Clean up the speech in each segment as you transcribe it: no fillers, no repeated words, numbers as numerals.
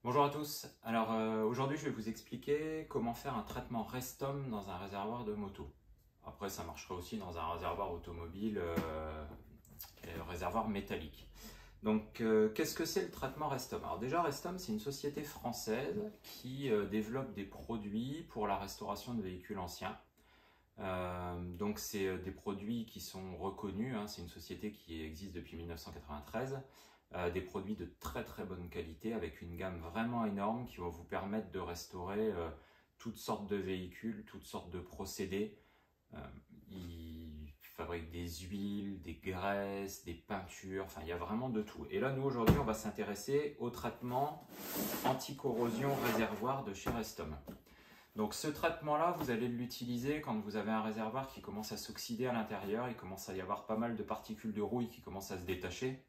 Bonjour à tous, alors aujourd'hui je vais vous expliquer comment faire un traitement Restom dans un réservoir de moto. Après ça marcherait aussi dans un réservoir automobile, réservoir métallique. Donc qu'est-ce que c'est le traitement Restom? Alors déjà Restom c'est une société française qui développe des produits pour la restauration de véhicules anciens. Donc c'est des produits qui sont reconnus, hein, c'est une société qui existe depuis 1993. Des produits de très très bonne qualité avec une gamme vraiment énorme qui va vous permettre de restaurer toutes sortes de véhicules, toutes sortes de procédés. Ils fabriquent des huiles, des graisses, des peintures, enfin il y a vraiment de tout. Et là nous aujourd'hui on va s'intéresser au traitement anti-corrosion réservoir de chez Restom. Donc ce traitement-là, vous allez l'utiliser quand vous avez un réservoir qui commence à s'oxyder à l'intérieur, il commence à y avoir pas mal de particules de rouille qui commencent à se détacher.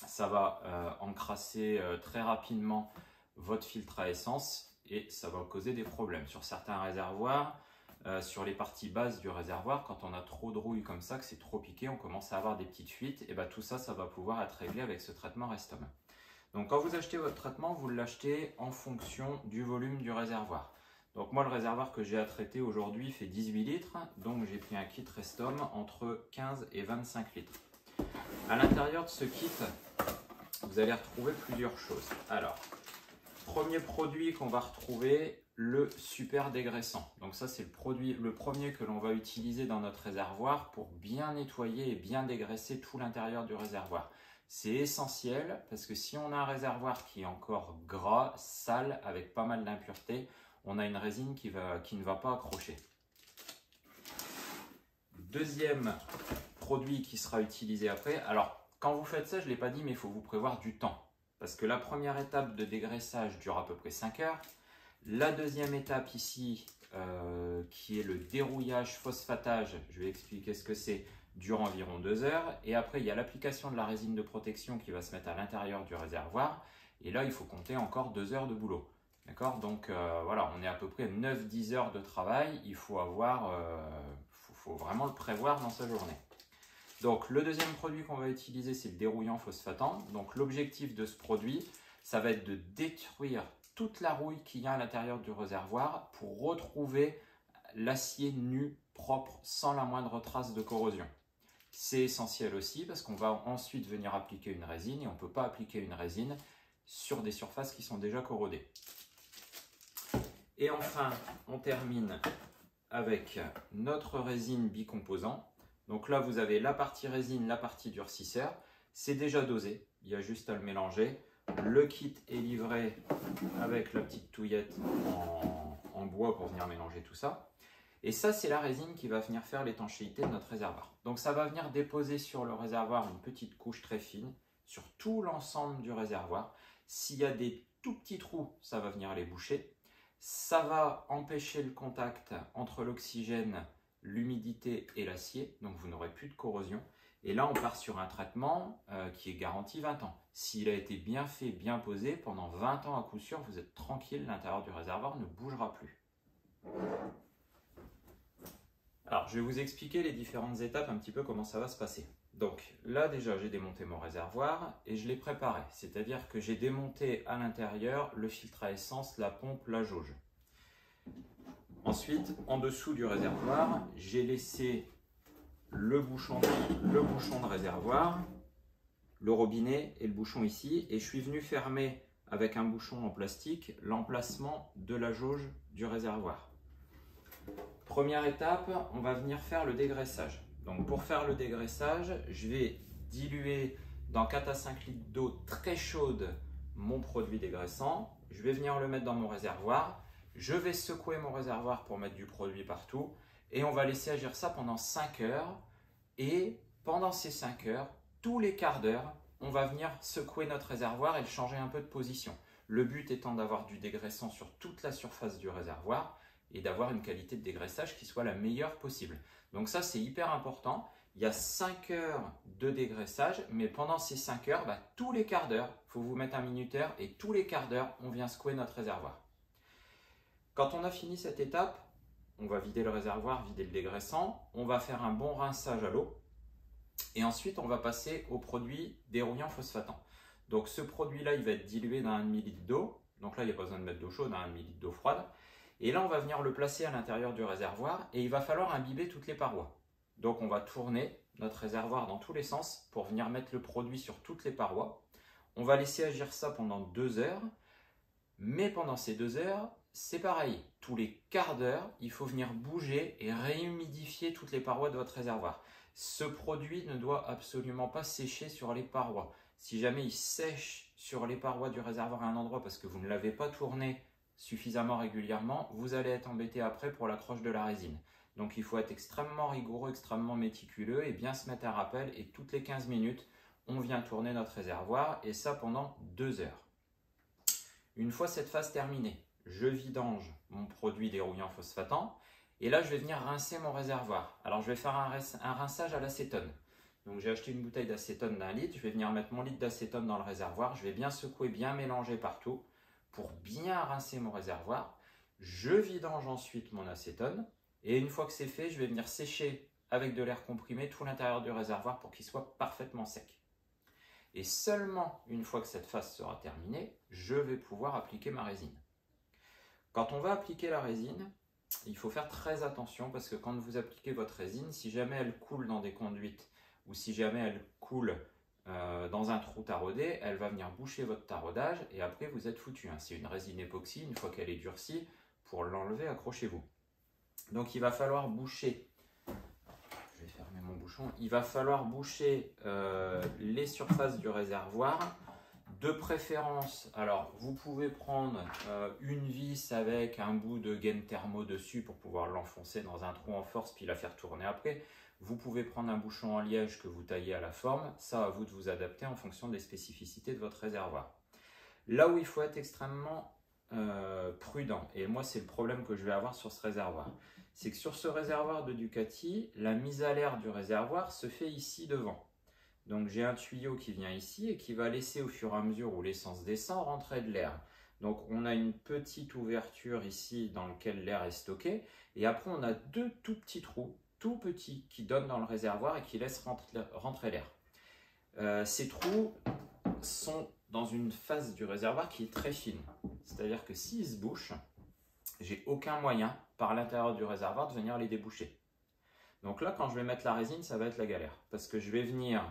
Ça va encrasser très rapidement votre filtre à essence et ça va causer des problèmes. Sur certains réservoirs, sur les parties basses du réservoir, quand on a trop de rouille comme ça, que c'est trop piqué, on commence à avoir des petites fuites, et bien tout ça, ça va pouvoir être réglé avec ce traitement Restom. Donc quand vous achetez votre traitement, vous l'achetez en fonction du volume du réservoir. Donc moi le réservoir que j'ai à traiter aujourd'hui fait 18 litres, donc j'ai pris un kit Restom entre 15 et 25 litres. À l'intérieur de ce kit, vous allez retrouver plusieurs choses. Alors, premier produit qu'on va retrouver, le super dégraissant. Donc ça c'est le premier que l'on va utiliser dans notre réservoir pour bien nettoyer et bien dégraisser tout l'intérieur du réservoir. C'est essentiel parce que si on a un réservoir qui est encore gras, sale, avec pas mal d'impuretés, on a une résine qui ne va pas accrocher. Deuxième produit qui sera utilisé après. Alors, quand vous faites ça, je ne l'ai pas dit, mais il faut vous prévoir du temps. Parce que la première étape de dégraissage dure à peu près 5 heures. La deuxième étape ici, qui est le dérouillage, phosphatage, je vais expliquer ce que c'est, dure environ 2 heures. Et après, il y a l'application de la résine de protection qui va se mettre à l'intérieur du réservoir. Et là, il faut compter encore 2 heures de boulot. D'accord? Donc voilà, on est à peu près 9-10 heures de travail. Il faut faut vraiment le prévoir dans sa journée. Donc le deuxième produit qu'on va utiliser, c'est le dérouillant phosphatant. Donc l'objectif de ce produit, ça va être de détruire toute la rouille qu'il y a à l'intérieur du réservoir pour retrouver l'acier nu, propre, sans la moindre trace de corrosion. C'est essentiel aussi parce qu'on va ensuite venir appliquer une résine et on ne peut pas appliquer une résine sur des surfaces qui sont déjà corrodées. Et enfin, on termine avec notre résine bicomposant. Donc là, vous avez la partie résine, la partie durcisseur. C'est déjà dosé, il y a juste à le mélanger. Le kit est livré avec la petite touillette en bois pour venir mélanger tout ça. Et ça, c'est la résine qui va venir faire l'étanchéité de notre réservoir. Donc ça va venir déposer sur le réservoir une petite couche très fine sur tout l'ensemble du réservoir. S'il y a des tout petits trous, ça va venir les boucher. Ça va empêcher le contact entre l'oxygène, l'humidité et l'acier, donc vous n'aurez plus de corrosion. Et là, on part sur un traitement qui est garanti 20 ans. S'il a été bien fait, bien posé, pendant 20 ans à coup sûr, vous êtes tranquille, l'intérieur du réservoir ne bougera plus. Alors, je vais vous expliquer les différentes étapes, un petit peu comment ça va se passer. Donc là déjà j'ai démonté mon réservoir et je l'ai préparé, c'est-à-dire que j'ai démonté à l'intérieur le filtre à essence, la pompe, la jauge. Ensuite, en dessous du réservoir, j'ai laissé le bouchon de réservoir, le robinet et le bouchon ici, et je suis venu fermer avec un bouchon en plastique l'emplacement de la jauge du réservoir. Première étape, on va venir faire le dégraissage. Donc pour faire le dégraissage, je vais diluer dans 4 à 5 litres d'eau très chaude mon produit dégraissant. Je vais venir le mettre dans mon réservoir. Je vais secouer mon réservoir pour mettre du produit partout. Et on va laisser agir ça pendant 5 heures. Et pendant ces 5 heures, tous les quarts d'heure, on va venir secouer notre réservoir et le changer un peu de position. Le but étant d'avoir du dégraissant sur toute la surface du réservoir et d'avoir une qualité de dégraissage qui soit la meilleure possible. Donc ça, c'est hyper important. Il y a 5 heures de dégraissage, mais pendant ces 5 heures, tous les quarts d'heure, il faut vous mettre un minuteur et tous les quarts d'heure, on vient secouer notre réservoir. Quand on a fini cette étape, on va vider le réservoir, vider le dégraissant, on va faire un bon rinçage à l'eau et ensuite, on va passer au produit dérouillant phosphatant. Donc ce produit-là, il va être dilué dans 1,5 litre d'eau. Donc là, il n'y a pas besoin de mettre d'eau chaude, hein, 1 ml d'eau froide. Et là, on va venir le placer à l'intérieur du réservoir et il va falloir imbiber toutes les parois. Donc on va tourner notre réservoir dans tous les sens pour venir mettre le produit sur toutes les parois. On va laisser agir ça pendant 2 heures. Mais pendant ces 2 heures, c'est pareil. Tous les quarts d'heure, il faut venir bouger et réhumidifier toutes les parois de votre réservoir. Ce produit ne doit absolument pas sécher sur les parois. Si jamais il sèche sur les parois du réservoir à un endroit parce que vous ne l'avez pas tourné suffisamment régulièrement, vous allez être embêté après pour l'accroche de la résine. Donc il faut être extrêmement rigoureux, extrêmement méticuleux et bien se mettre à rappel. Et toutes les 15 minutes, on vient tourner notre réservoir et ça pendant 2 heures. Une fois cette phase terminée, je vidange mon produit dérouillant phosphatant et là je vais venir rincer mon réservoir. Alors je vais faire un rinçage à l'acétone. Donc j'ai acheté une bouteille d'acétone d'1 litre, je vais venir mettre mon litre d'acétone dans le réservoir, je vais bien secouer, bien mélanger partout pour bien rincer mon réservoir. Je vidange ensuite mon acétone et une fois que c'est fait, je vais venir sécher avec de l'air comprimé tout l'intérieur du réservoir pour qu'il soit parfaitement sec. Et seulement une fois que cette phase sera terminée, je vais pouvoir appliquer ma résine. Quand on va appliquer la résine, il faut faire très attention parce que quand vous appliquez votre résine, si jamais elle coule dans des conduites ou si jamais elle coule dans un trou taraudé, elle va venir boucher votre taraudage et après vous êtes foutu. C'est une résine époxy, une fois qu'elle est durcie, pour l'enlever, accrochez-vous. Donc il va falloir boucher. Je vais fermer mon bouchon. Il va falloir boucher les surfaces du réservoir. De préférence, alors vous pouvez prendre une vis avec un bout de gaine thermo dessus pour pouvoir l'enfoncer dans un trou en force puis la faire tourner après. Vous pouvez prendre un bouchon en liège que vous taillez à la forme. Ça, à vous de vous adapter en fonction des spécificités de votre réservoir. Là où il faut être extrêmement prudent, et moi c'est le problème que je vais avoir sur ce réservoir, c'est que sur ce réservoir de Ducati, la mise à l'air du réservoir se fait ici devant. Donc j'ai un tuyau qui vient ici et qui va laisser au fur et à mesure où l'essence descend rentrer de l'air. Donc on a une petite ouverture ici dans laquelle l'air est stocké et après on a 2 tout petits trous, tout petits, qui donnent dans le réservoir et qui laissent rentrer l'air. Ces trous sont dans une phase du réservoir qui est très fine. C'est-à-dire que s'ils se bouchent, j'ai aucun moyen par l'intérieur du réservoir de venir les déboucher. Donc là, quand je vais mettre la résine, ça va être la galère. Parce que je vais venir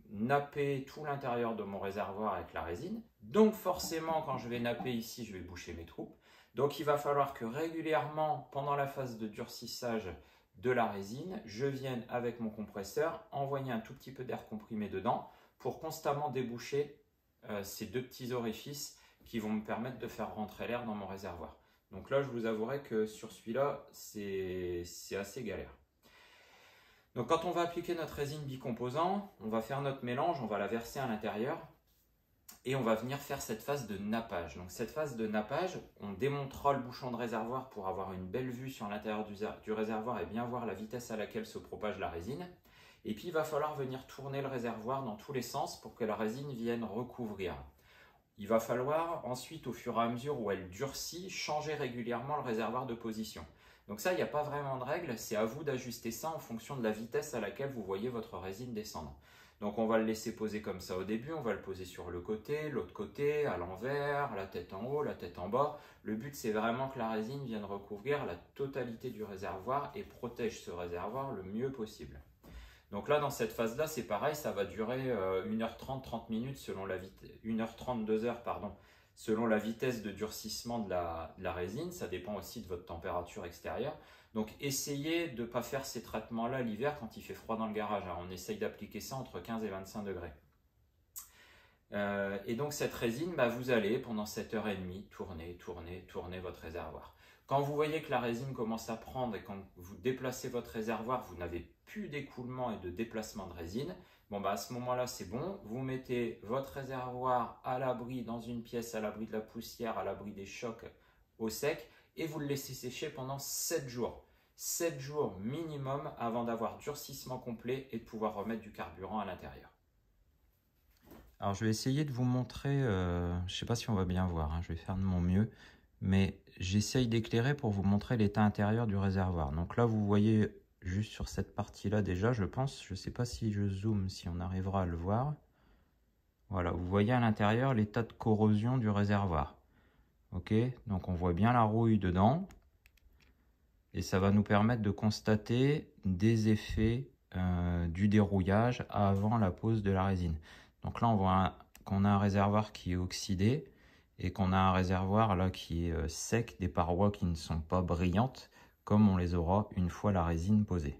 napper tout l'intérieur de mon réservoir avec la résine. Donc forcément, quand je vais napper ici, je vais boucher mes trous. Donc il va falloir que régulièrement, pendant la phase de durcissage de la résine, je vienne avec mon compresseur envoyer un tout petit peu d'air comprimé dedans pour constamment déboucher ces 2 petits orifices qui vont me permettre de faire rentrer l'air dans mon réservoir. Donc là, je vous avouerai que sur celui-là, c'est assez galère. Donc quand on va appliquer notre résine bicomposant, on va faire notre mélange, on va la verser à l'intérieur et on va venir faire cette phase de nappage. Donc cette phase de nappage, on démontera le bouchon de réservoir pour avoir une belle vue sur l'intérieur du réservoir et bien voir la vitesse à laquelle se propage la résine. Et puis il va falloir venir tourner le réservoir dans tous les sens pour que la résine vienne recouvrir. Il va falloir ensuite, au fur et à mesure où elle durcit, changer régulièrement le réservoir de position. Donc ça, il n'y a pas vraiment de règle, c'est à vous d'ajuster ça en fonction de la vitesse à laquelle vous voyez votre résine descendre. Donc on va le laisser poser comme ça au début, on va le poser sur le côté, l'autre côté, à l'envers, la tête en haut, la tête en bas. Le but, c'est vraiment que la résine vienne recouvrir la totalité du réservoir et protège ce réservoir le mieux possible. Donc là, dans cette phase-là, c'est pareil, ça va durer 1h30, 30 minutes, selon la 1h30, 2h, pardon, selon la vitesse de durcissement de la résine. Ça dépend aussi de votre température extérieure. Donc essayez de ne pas faire ces traitements-là l'hiver quand il fait froid dans le garage. Alors, on essaye d'appliquer ça entre 15 et 25 degrés. Et donc cette résine, vous allez pendant 7h30 tourner votre réservoir. Quand vous voyez que la résine commence à prendre et quand vous déplacez votre réservoir, vous n'avez plus d'écoulement et de déplacement de résine, à ce moment-là, c'est bon. Vous mettez votre réservoir à l'abri dans une pièce, à l'abri de la poussière, à l'abri des chocs au sec et vous le laissez sécher pendant 7 jours. 7 jours minimum avant d'avoir durcissement complet et de pouvoir remettre du carburant à l'intérieur. Alors je vais essayer de vous montrer, je ne sais pas si on va bien voir, je vais faire de mon mieux, mais j'essaye d'éclairer pour vous montrer l'état intérieur du réservoir. Donc là vous voyez juste sur cette partie là déjà je pense, je ne sais pas si je zoome, si on arrivera à le voir. Voilà, vous voyez à l'intérieur l'état de corrosion du réservoir. Ok, donc on voit bien la rouille dedans. Et ça va nous permettre de constater des effets du dérouillage avant la pose de la résine. Donc là, on voit qu'on a un réservoir qui est oxydé et qu'on a un réservoir là qui est sec, des parois qui ne sont pas brillantes, comme on les aura une fois la résine posée.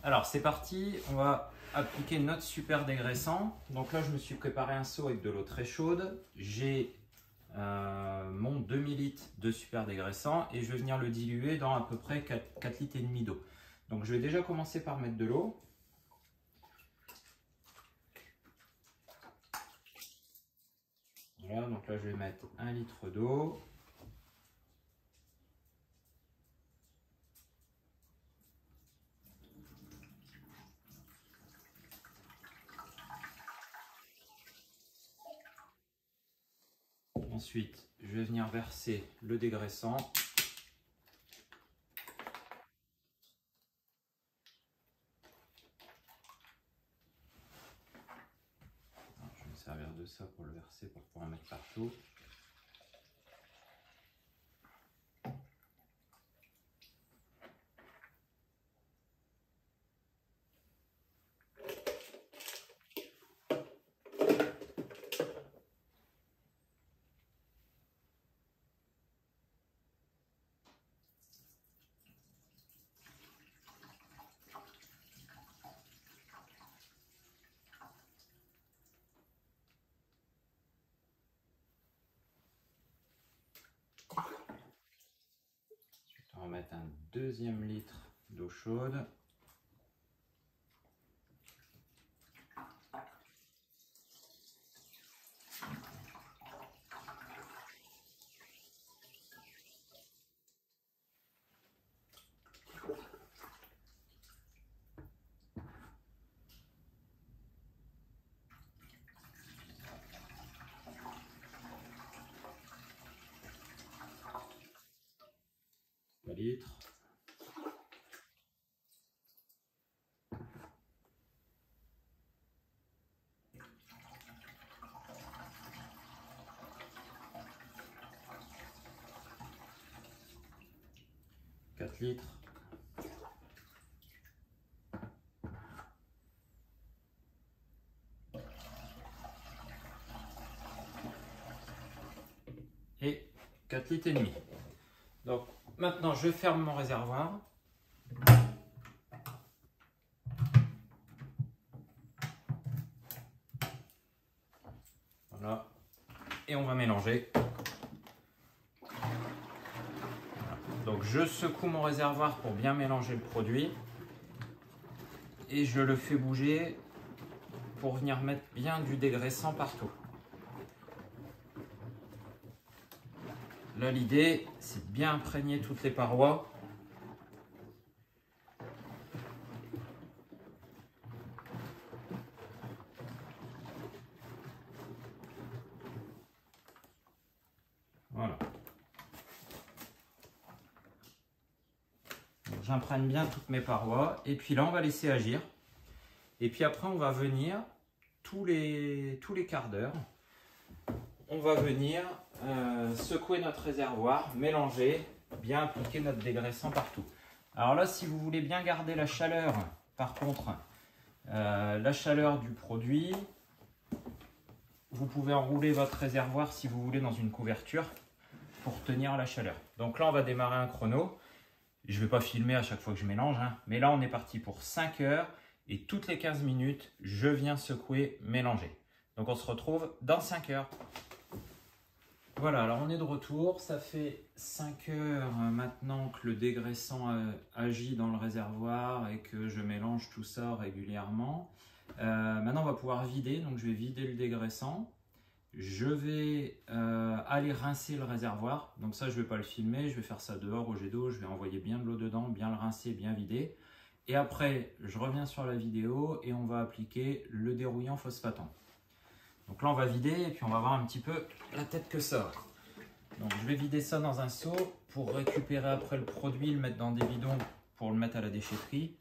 Alors c'est parti, on va appliquer notre super dégraissant. Donc là, je me suis préparé un seau avec de l'eau très chaude. J'ai mon demi-litre de super dégraissant et je vais venir le diluer dans à peu près 4 litres et demi d'eau. Donc je vais déjà commencer par mettre de l'eau. Voilà, donc là je vais mettre 1 litre d'eau. Ensuite, je vais venir verser le dégraissant. Alors, je vais me servir de ça pour le verser, pour pouvoir en mettre partout. On va mettre un deuxième litre d'eau chaude. Litres. Litres. Et 4 litres et demi. Donc maintenant je ferme mon réservoir. Voilà. Et on va mélanger. Donc je secoue mon réservoir pour bien mélanger le produit et je le fais bouger pour venir mettre bien du dégraissant partout. Là l'idée c'est de bien imprégner toutes les parois. Voilà. J'imprègne bien toutes mes parois et puis là on va laisser agir et puis après on va venir tous les quarts d'heure on va venir secouer notre réservoir, mélanger, bien appliquer notre dégraissant partout. Alors là si vous voulez bien garder la chaleur, par contre la chaleur du produit, vous pouvez enrouler votre réservoir si vous voulez dans une couverture pour tenir la chaleur. Donc là on va démarrer un chrono. Je ne vais pas filmer à chaque fois que je mélange, hein. Mais là on est parti pour 5 heures et toutes les 15 minutes, je viens secouer, mélanger. Donc on se retrouve dans 5 heures. Voilà, alors on est de retour, ça fait 5 heures maintenant que le dégraissant agit dans le réservoir et que je mélange tout ça régulièrement. Maintenant on va pouvoir vider, donc je vais vider le dégraissant. Je vais aller rincer le réservoir, donc ça je ne vais pas le filmer, je vais faire ça dehors au jet d'eau, je vais envoyer bien de l'eau dedans, bien le rincer, bien vider. Et après je reviens sur la vidéo et on va appliquer le dérouillant phosphatant. Donc là on va vider et puis on va voir un petit peu la tête que ça a. Donc je vais vider ça dans un seau pour récupérer après le produit, le mettre dans des bidons pour le mettre à la déchetterie.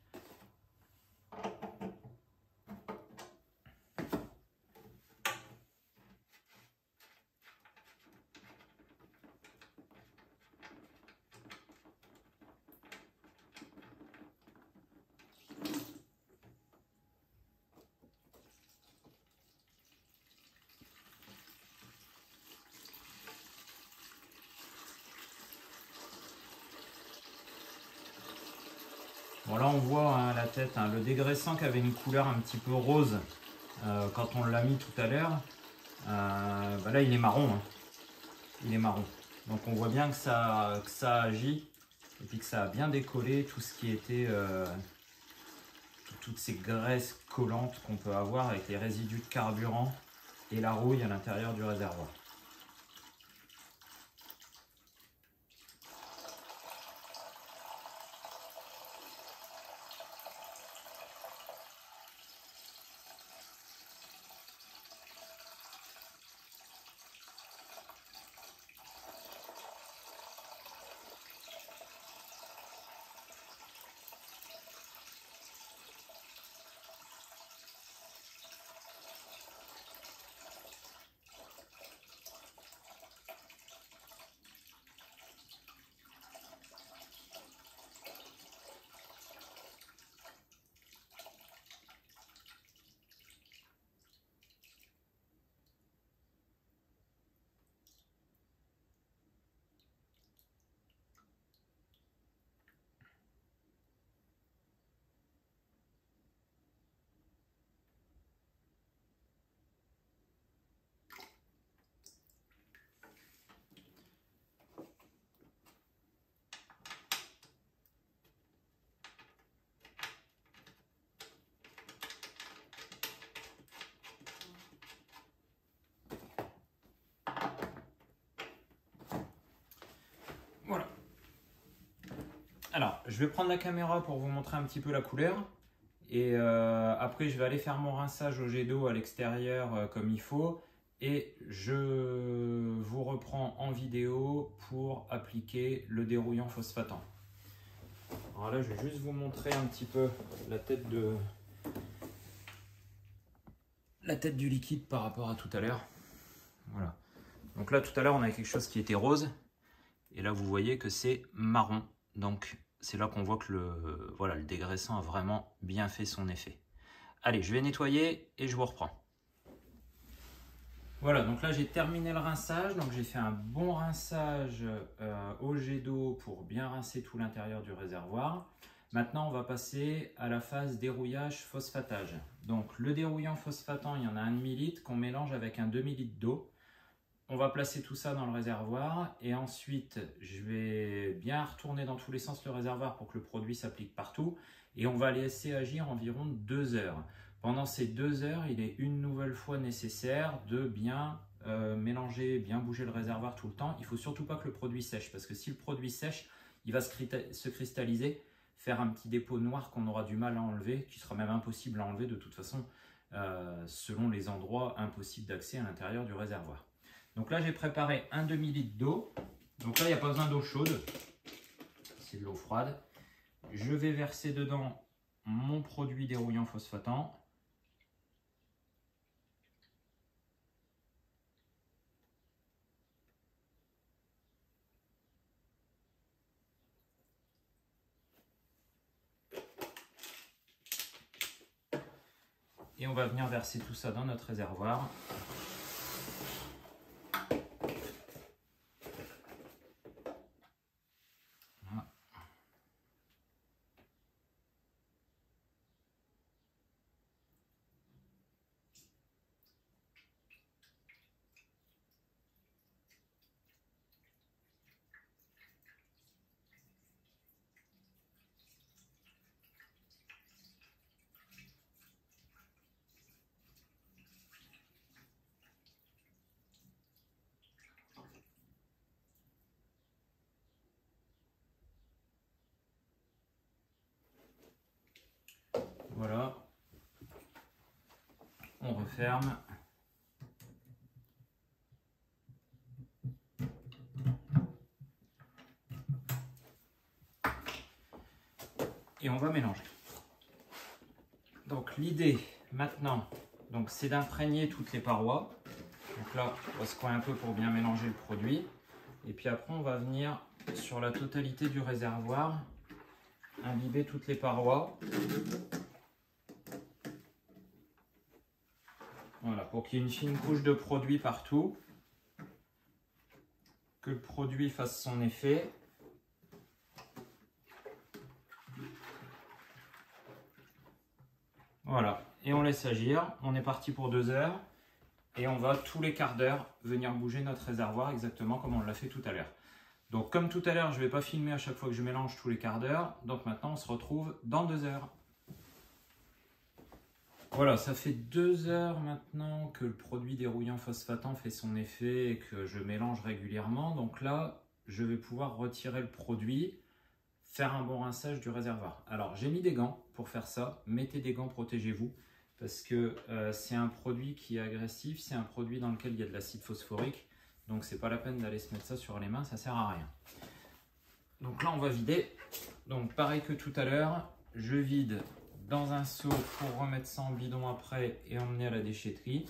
Bon là on voit hein, la tête, hein, le dégraissant qui avait une couleur un petit peu rose quand on l'a mis tout à l'heure, bah là il est marron. Hein. Il est marron. Donc on voit bien que ça agit et puis que ça a bien décollé tout ce qui était toutes ces graisses collantes qu'on peut avoir avec les résidus de carburant et la rouille à l'intérieur du réservoir. Voilà. Alors, je vais prendre la caméra pour vous montrer un petit peu la couleur. Et après, je vais aller faire mon rinçage au jet d'eau à l'extérieur comme il faut. Et je vous reprends en vidéo pour appliquer le dérouillant phosphatant. Alors là, je vais juste vous montrer un petit peu la tête du liquide par rapport à tout à l'heure. Voilà. Donc là, tout à l'heure, on avait quelque chose qui était rose. Et là, vous voyez que c'est marron. Donc, c'est là qu'on voit que le dégraissant a vraiment bien fait son effet. Allez, je vais nettoyer et je vous reprends. Voilà, donc là, j'ai terminé le rinçage. Donc, j'ai fait un bon rinçage au jet d'eau pour bien rincer tout l'intérieur du réservoir. Maintenant, on va passer à la phase dérouillage phosphatage. Donc, le dérouillant phosphatant, il y en a un demi-litre qu'on mélange avec un demi-litre d'eau. On va placer tout ça dans le réservoir et ensuite je vais bien retourner dans tous les sens le réservoir pour que le produit s'applique partout et on va laisser agir environ 2 heures. Pendant ces 2 heures, il est une nouvelle fois nécessaire de bien mélanger, bien bouger le réservoir tout le temps. Il ne faut surtout pas que le produit sèche parce que si le produit sèche, il va se cristalliser, faire un petit dépôt noir qu'on aura du mal à enlever, qui sera même impossible à enlever de toute façon selon les endroits impossibles d'accès à l'intérieur du réservoir. Donc là, j'ai préparé un demi-litre d'eau. Donc là, il n'y a pas besoin d'eau chaude. C'est de l'eau froide. Je vais verser dedans mon produit dérouillant phosphatant. Et on va venir verser tout ça dans notre réservoir. Voilà. On referme. Et on va mélanger. Donc l'idée maintenant, c'est d'imprégner toutes les parois. Donc là, on va secouer un peu pour bien mélanger le produit. Et puis après, on va venir sur la totalité du réservoir, imbiber toutes les parois. Voilà, pour qu'il y ait une fine couche de produit partout. Que le produit fasse son effet. laisse agir. On est parti pour 2 heures. Et on va tous les quarts d'heure venir bouger notre réservoir exactement comme on l'a fait tout à l'heure. Donc comme tout à l'heure, je ne vais pas filmer à chaque fois que je mélange tous les quarts d'heure. Donc maintenant, on se retrouve dans 2 heures. Voilà, ça fait 2 heures maintenant que le produit dérouillant phosphatant fait son effet et que je mélange régulièrement. Donc là, je vais pouvoir retirer le produit, faire un bon rinçage du réservoir. Alors, j'ai mis des gants pour faire ça. Mettez des gants, protégez-vous. Parce que c'est un produit qui est agressif, c'est un produit dans lequel il y a de l'acide phosphorique. Donc c'est pas la peine d'aller se mettre ça sur les mains, ça sert à rien. Donc là on va vider. Donc pareil que tout à l'heure, je vide dans un seau pour remettre ça en bidon après et emmener à la déchetterie.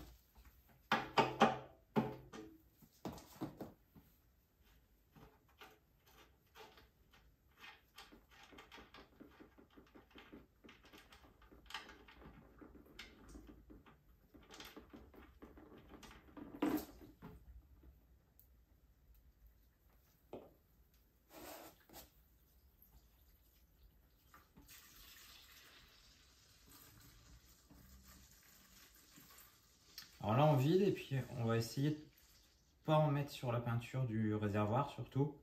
Alors là on vide et puis on va essayer de ne pas en mettre sur la peinture du réservoir surtout.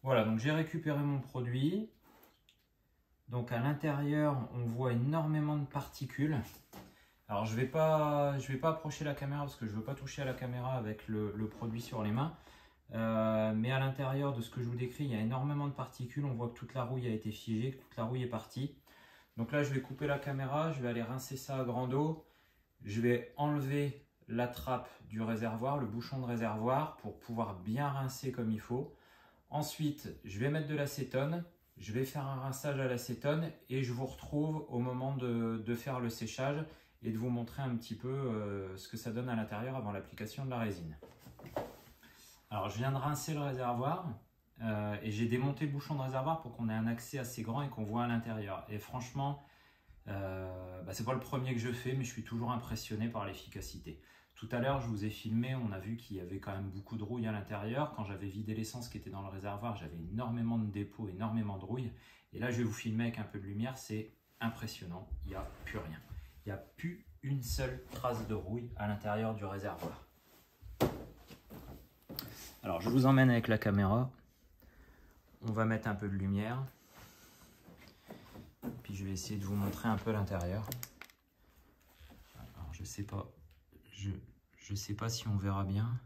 Voilà, donc j'ai récupéré mon produit. Donc à l'intérieur, on voit énormément de particules. Alors je vais pas approcher la caméra parce que je ne veux pas toucher à la caméra avec le produit sur les mains. Mais à l'intérieur de ce que je vous décris, il y a énormément de particules. On voit que toute la rouille a été figée, que toute la rouille est partie. Donc là, je vais couper la caméra, je vais aller rincer ça à grande eau. Je vais enlever la trappe du réservoir, le bouchon de réservoir, pour pouvoir bien rincer comme il faut. Ensuite, je vais mettre de l'acétone, je vais faire un rinçage à l'acétone et je vous retrouve au moment de faire le séchage et de vous montrer un petit peu ce que ça donne à l'intérieur avant l'application de la résine. Alors, je viens de rincer le réservoir et j'ai démonté le bouchon de réservoir pour qu'on ait un accès assez grand et qu'on voit à l'intérieur. Et franchement, c'est pas le premier que je fais, mais je suis toujours impressionné par l'efficacité. Tout à l'heure, je vous ai filmé, on a vu qu'il y avait quand même beaucoup de rouille à l'intérieur. Quand j'avais vidé l'essence qui était dans le réservoir, j'avais énormément de dépôts, énormément de rouille. Et là, je vais vous filmer avec un peu de lumière, c'est impressionnant, il n'y a plus rien. Il n'y a plus une seule trace de rouille à l'intérieur du réservoir. Alors, je vous emmène avec la caméra. On va mettre un peu de lumière. Puis je vais essayer de vous montrer un peu l'intérieur. Alors, je sais pas si on verra bien,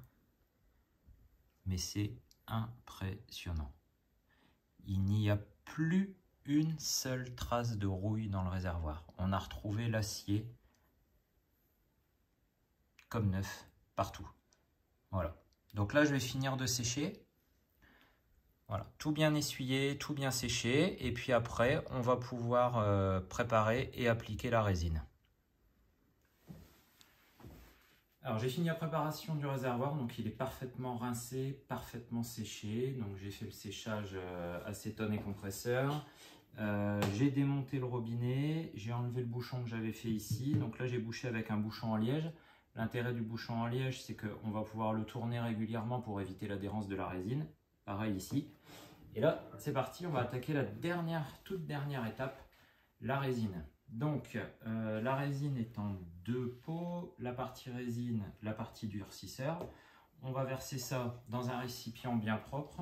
mais c'est impressionnant. Il n'y a plus une seule trace de rouille dans le réservoir. On a retrouvé l'acier comme neuf partout. Voilà. Donc là, je vais finir de sécher. Voilà, tout bien essuyé, tout bien séché. Et puis après, on va pouvoir préparer et appliquer la résine. Alors j'ai fini la préparation du réservoir, donc il est parfaitement rincé, parfaitement séché. Donc j'ai fait le séchage acétone et compresseur. J'ai démonté le robinet, j'ai enlevé le bouchon que j'avais fait ici. Donc là j'ai bouché avec un bouchon en liège. L'intérêt du bouchon en liège, c'est qu'on va pouvoir le tourner régulièrement pour éviter l'adhérence de la résine. Pareil ici. Et là c'est parti, on va attaquer la toute dernière étape, la résine. Donc la résine est en 2 pots, la partie résine, la partie durcisseur. On va verser ça dans un récipient bien propre.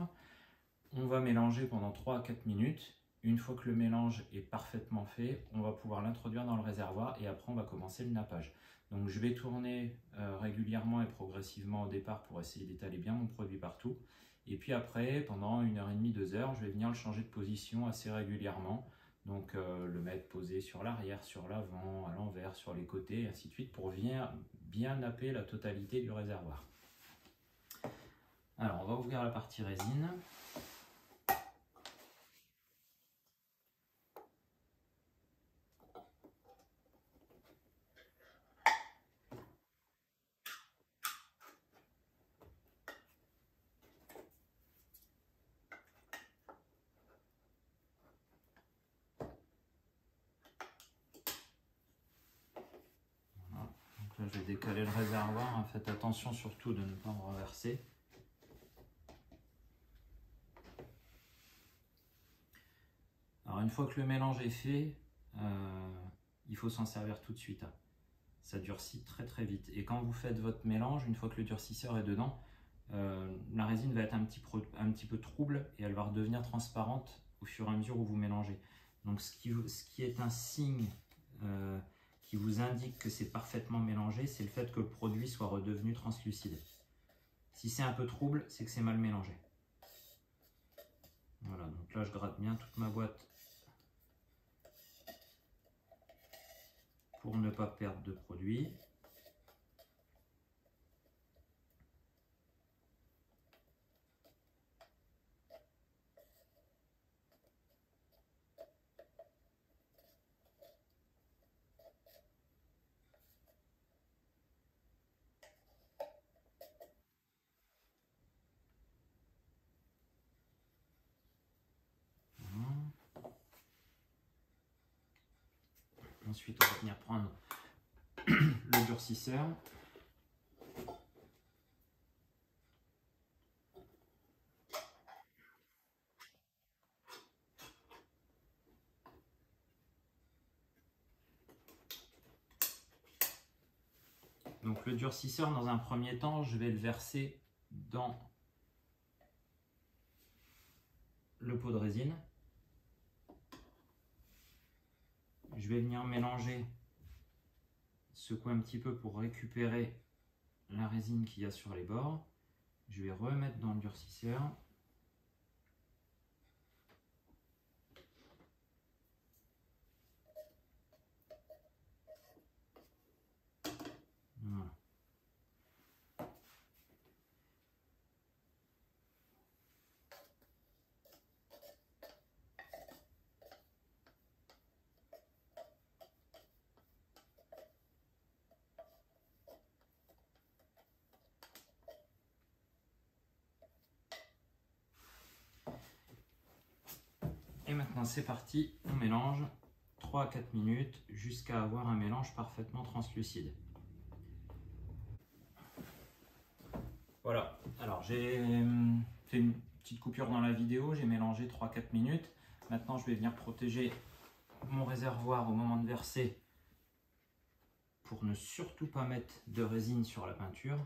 On va mélanger pendant 3 à 4 minutes. Une fois que le mélange est parfaitement fait, on va pouvoir l'introduire dans le réservoir et après on va commencer le nappage. Donc je vais tourner régulièrement et progressivement au départ pour essayer d'étaler bien mon produit partout. Et puis après, pendant 1h30, 2 heures, je vais venir le changer de position assez régulièrement. Donc le mettre posé sur l'arrière, sur l'avant, à l'envers, sur les côtés, et ainsi de suite, pour bien napper la totalité du réservoir. Alors on va ouvrir la partie résine. là, je vais décaler le réservoir, hein. Faites attention surtout de ne pas en renverser. Alors une fois que le mélange est fait, il faut s'en servir tout de suite, hein. Ça durcit très très vite. Et quand vous faites votre mélange, une fois que le durcisseur est dedans, la résine va être un petit peu trouble et elle va redevenir transparente au fur et à mesure où vous mélangez. Donc ce qui est un signe qui vous indique que c'est parfaitement mélangé, c'est le fait que le produit soit redevenu translucide. Si c'est un peu trouble, c'est que c'est mal mélangé. Voilà, donc là je gratte bien toute ma boîte pour ne pas perdre de produit. Ensuite, on va venir prendre le durcisseur. Donc le durcisseur, dans un premier temps, je vais le verser dans le pot de résine. Je vais venir mélanger, secouer un petit peu pour récupérer la résine qu'il y a sur les bords. Je vais remettre dans le durcisseur. Voilà. Et maintenant c'est parti, on mélange 3 à 4 minutes jusqu'à avoir un mélange parfaitement translucide. Voilà, alors j'ai fait une petite coupure dans la vidéo, j'ai mélangé 3-4 minutes. Maintenant je vais venir protéger mon réservoir au moment de verser pour ne surtout pas mettre de résine sur la peinture.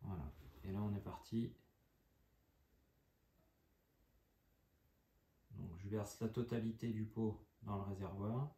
Voilà, et là on est parti. Donc je verse la totalité du pot dans le réservoir.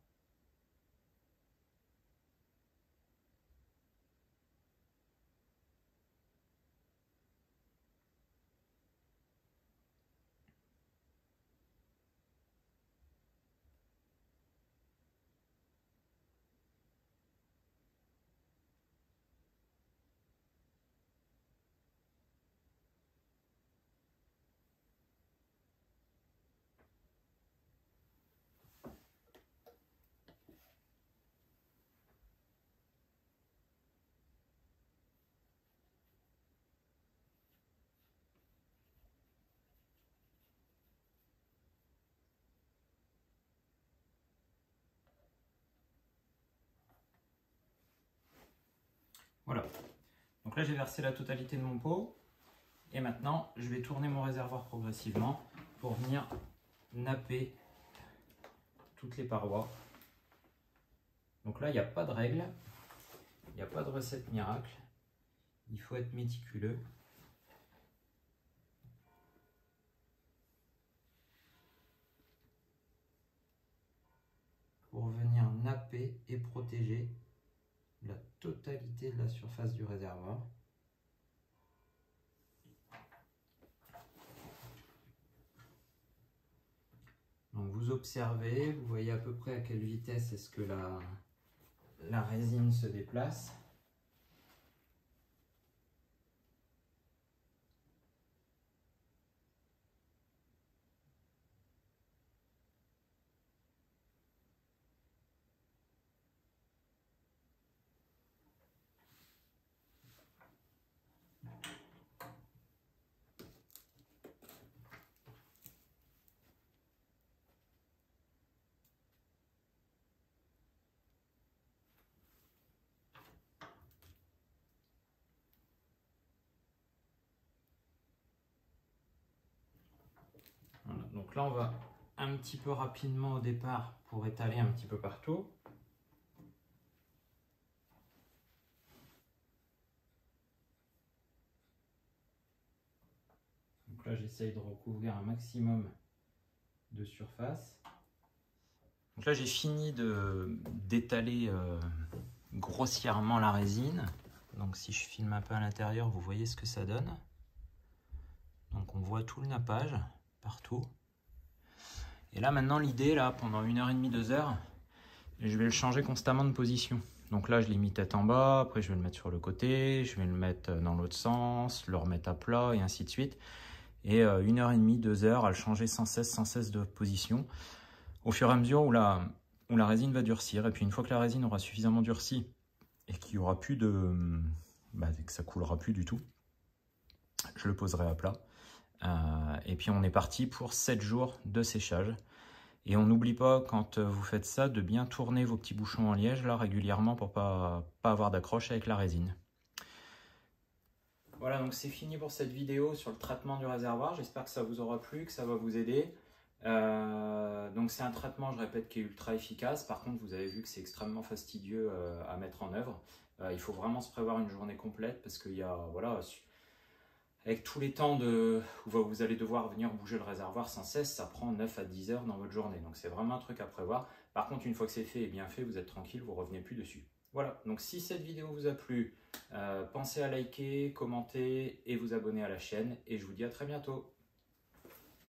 Voilà, donc là j'ai versé la totalité de mon pot et maintenant je vais tourner mon réservoir progressivement pour venir napper toutes les parois. Donc là il n'y a pas de règle, il n'y a pas de recette miracle, il faut être méticuleux. Pour venir napper et protéger la totalité de la surface du réservoir. Donc vous observez, vous voyez à peu près à quelle vitesse est-ce que la résine se déplace. donc là on va un petit peu rapidement au départ pour étaler un petit peu partout. Donc là j'essaye de recouvrir un maximum de surface. Donc là j'ai fini d'étaler grossièrement la résine. Donc si je filme un peu à l'intérieur, vous voyez ce que ça donne. Donc on voit tout le nappage partout. Et là maintenant l'idée, là pendant 1h30, 2 heures, je vais le changer constamment de position. Donc là je l'ai mis tête en bas, après je vais le mettre sur le côté, je vais le mettre dans l'autre sens, le remettre à plat et ainsi de suite. Et 1h30, 2 heures à le changer sans cesse de position, au fur et à mesure où la résine va durcir. Et puis une fois que la résine aura suffisamment durci et qu'il n'y aura plus que ça coulera plus du tout, je le poserai à plat. Et puis on est parti pour 7 jours de séchage. Et on n'oublie pas, quand vous faites ça, de bien tourner vos petits bouchons en liège là régulièrement pour pas avoir d'accroche avec la résine. Voilà, donc c'est fini pour cette vidéo sur le traitement du réservoir. J'espère que ça vous aura plu, que ça va vous aider. Donc c'est un traitement, je répète, qui est ultra efficace. Par contre, vous avez vu que c'est extrêmement fastidieux à mettre en œuvre. Il faut vraiment se prévoir une journée complète parce qu'il y a, voilà, avec tous les temps où vous allez devoir venir bouger le réservoir sans cesse, ça prend 9 à 10 heures dans votre journée. Donc c'est vraiment un truc à prévoir. Par contre, une fois que c'est fait et bien fait, vous êtes tranquille, vous ne revenez plus dessus. Voilà, donc si cette vidéo vous a plu, pensez à liker, commenter et vous abonner à la chaîne. Et je vous dis à très bientôt.